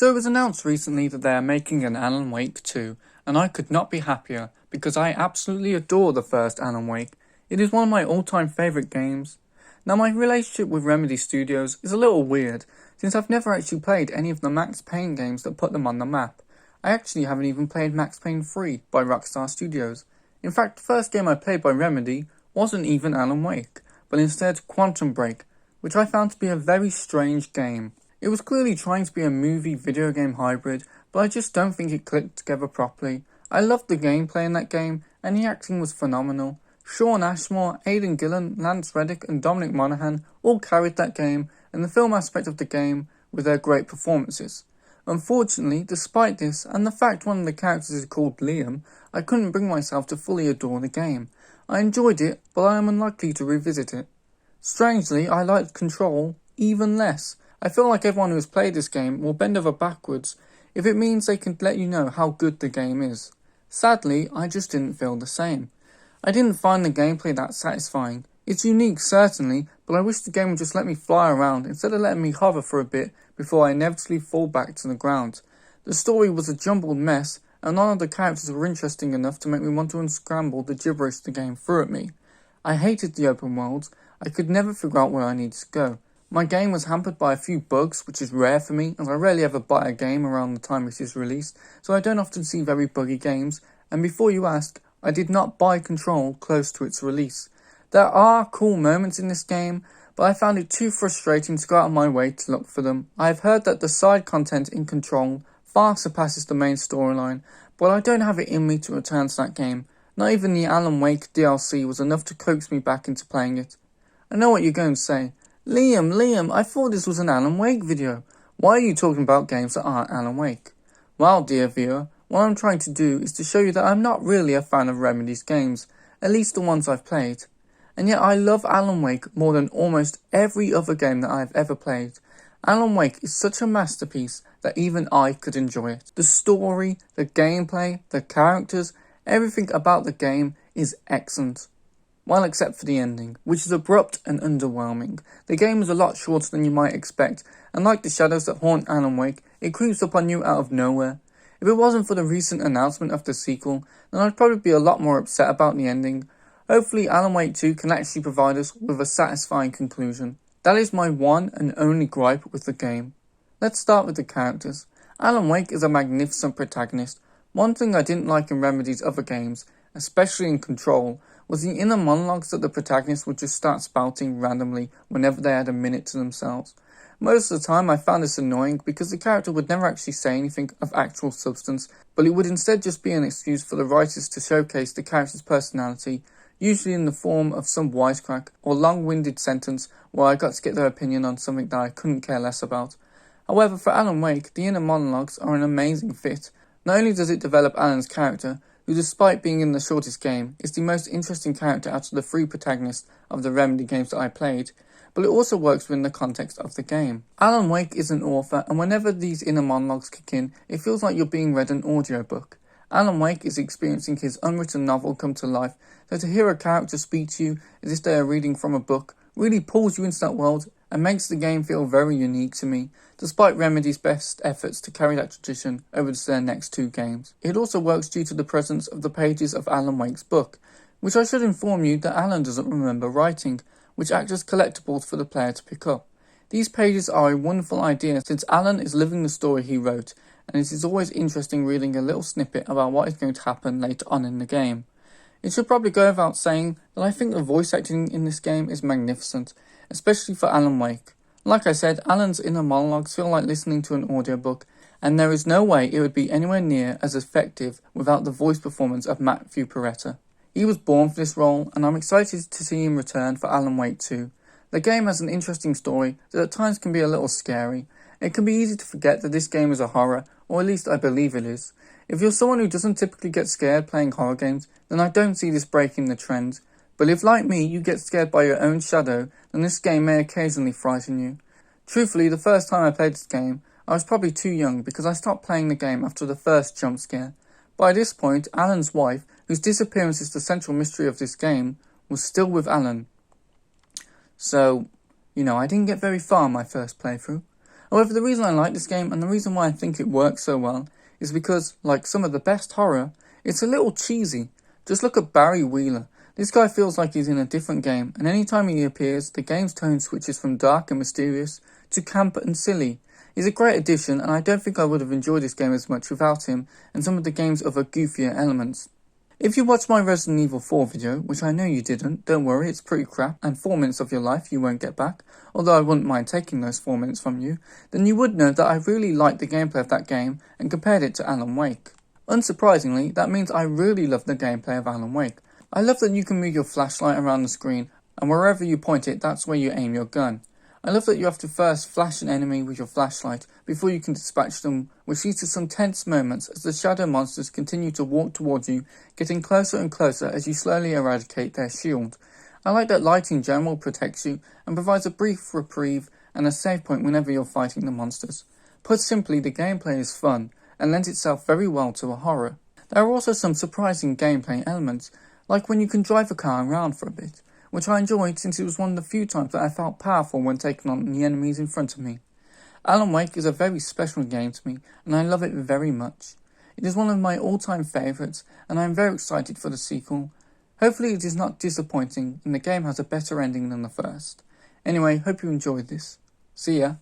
So it was announced recently that they are making an Alan Wake 2, and I could not be happier because I absolutely adore the first Alan Wake. It is one of my all-time favourite games. Now my relationship with Remedy Studios is a little weird, since I've never actually played any of the Max Payne games that put them on the map. I actually haven't even played Max Payne 3 by Rockstar Studios. In fact, the first game I played by Remedy wasn't even Alan Wake, but instead Quantum Break, which I found to be a very strange game. It was clearly trying to be a movie-video game hybrid, but I just don't think it clicked together properly. I loved the gameplay in that game, and the acting was phenomenal. Sean Ashmore, Aidan Gillen, Lance Reddick and Dominic Monaghan all carried that game, and the film aspect of the game with their great performances. Unfortunately, despite this, and the fact one of the characters is called Liam, I couldn't bring myself to fully adore the game. I enjoyed it, but I am unlikely to revisit it. Strangely, I liked Control even less. I feel like everyone who has played this game will bend over backwards if it means they can let you know how good the game is. Sadly, I just didn't feel the same. I didn't find the gameplay that satisfying. It's unique, certainly, but I wish the game would just let me fly around instead of letting me hover for a bit before I inevitably fall back to the ground. The story was a jumbled mess, and none of the characters were interesting enough to make me want to unscramble the gibberish the game threw at me. I hated the open worlds. I could never figure out where I needed to go. My game was hampered by a few bugs, which is rare for me, as I rarely ever buy a game around the time it is released, so I don't often see very buggy games, and before you ask, I did not buy Control close to its release. There are cool moments in this game, but I found it too frustrating to go out of my way to look for them. I have heard that the side content in Control far surpasses the main storyline, but I don't have it in me to return to that game. Not even the Alan Wake DLC was enough to coax me back into playing it. I know what you're going to say. Liam, I thought this was an Alan Wake video. Why are you talking about games that aren't Alan Wake? Well, dear viewer, what I'm trying to do is to show you that I'm not really a fan of Remedy's games, at least the ones I've played. And yet I love Alan Wake more than almost every other game that I've ever played. Alan Wake is such a masterpiece that even I could enjoy it. The story, the gameplay, the characters, everything about the game is excellent. Well, except for the ending, which is abrupt and underwhelming. The game is a lot shorter than you might expect, and like the shadows that haunt Alan Wake, it creeps upon you out of nowhere. If it wasn't for the recent announcement of the sequel, then I'd probably be a lot more upset about the ending. Hopefully Alan Wake 2 can actually provide us with a satisfying conclusion. That is my one and only gripe with the game. Let's start with the characters. Alan Wake is a magnificent protagonist. One thing I didn't like in Remedy's other games, especially in Control, was the inner monologues that the protagonist would just start spouting randomly whenever they had a minute to themselves. Most of the time I found this annoying because the character would never actually say anything of actual substance, but it would instead just be an excuse for the writers to showcase the character's personality, usually in the form of some wisecrack or long-winded sentence where I got to get their opinion on something that I couldn't care less about. However, for Alan Wake, the inner monologues are an amazing fit. Not only does it develop Alan's character, who despite being in the shortest game, is the most interesting character out of the three protagonists of the Remedy games that I played, but it also works within the context of the game. Alan Wake is an author, and whenever these inner monologues kick in, it feels like you're being read an audiobook. Alan Wake is experiencing his unwritten novel come to life, so to hear a character speak to you as if they are reading from a book really pulls you into that world and makes the game feel very unique to me, despite Remedy's best efforts to carry that tradition over to their next two games. It also works due to the presence of the pages of Alan Wake's book, which I should inform you that Alan doesn't remember writing, which act as collectibles for the player to pick up. These pages are a wonderful idea since Alan is living the story he wrote, and it is always interesting reading a little snippet about what is going to happen later on in the game. It should probably go without saying that I think the voice acting in this game is magnificent, especially for Alan Wake. Like I said, Alan's inner monologues feel like listening to an audiobook, and there is no way it would be anywhere near as effective without the voice performance of Matthew Peretta. He was born for this role, and I'm excited to see him return for Alan Wake 2. The game has an interesting story that at times can be a little scary. It can be easy to forget that this game is a horror, or at least I believe it is. If you're someone who doesn't typically get scared playing horror games, then I don't see this breaking the trend. But if, like me, you get scared by your own shadow, then this game may occasionally frighten you. Truthfully, the first time I played this game, I was probably too young because I stopped playing the game after the first jump scare. By this point, Alan's wife, whose disappearance is the central mystery of this game, was still with Alan. So, I didn't get very far my first playthrough. However, the reason I like this game and the reason why I think it works so well is because, like some of the best horror, it's a little cheesy. Just look at Barry Wheeler. This guy feels like he's in a different game, and anytime he appears, the game's tone switches from dark and mysterious to camp and silly. He's a great addition, and I don't think I would have enjoyed this game as much without him and some of the game's other goofier elements. If you watched my Resident Evil 4 video, which I know you didn't, don't worry, it's pretty crap, and 4 minutes of your life you won't get back, although I wouldn't mind taking those 4 minutes from you, then you would know that I really liked the gameplay of that game and compared it to Alan Wake. Unsurprisingly, that means I really love the gameplay of Alan Wake. I love that you can move your flashlight around the screen, and wherever you point it, that's where you aim your gun. I love that you have to first flash an enemy with your flashlight before you can dispatch them, which leads to some tense moments as the shadow monsters continue to walk towards you, getting closer and closer as you slowly eradicate their shield. I like that light in general protects you and provides a brief reprieve and a save point whenever you're fighting the monsters. Put simply, the gameplay is fun and lends itself very well to a horror. There are also some surprising gameplay elements, like when you can drive a car around for a bit, which I enjoyed since it was one of the few times that I felt powerful when taking on the enemies in front of me. Alan Wake is a very special game to me, and I love it very much. It is one of my all-time favourites, and I am very excited for the sequel. Hopefully it is not disappointing, and the game has a better ending than the first. Anyway, hope you enjoyed this. See ya.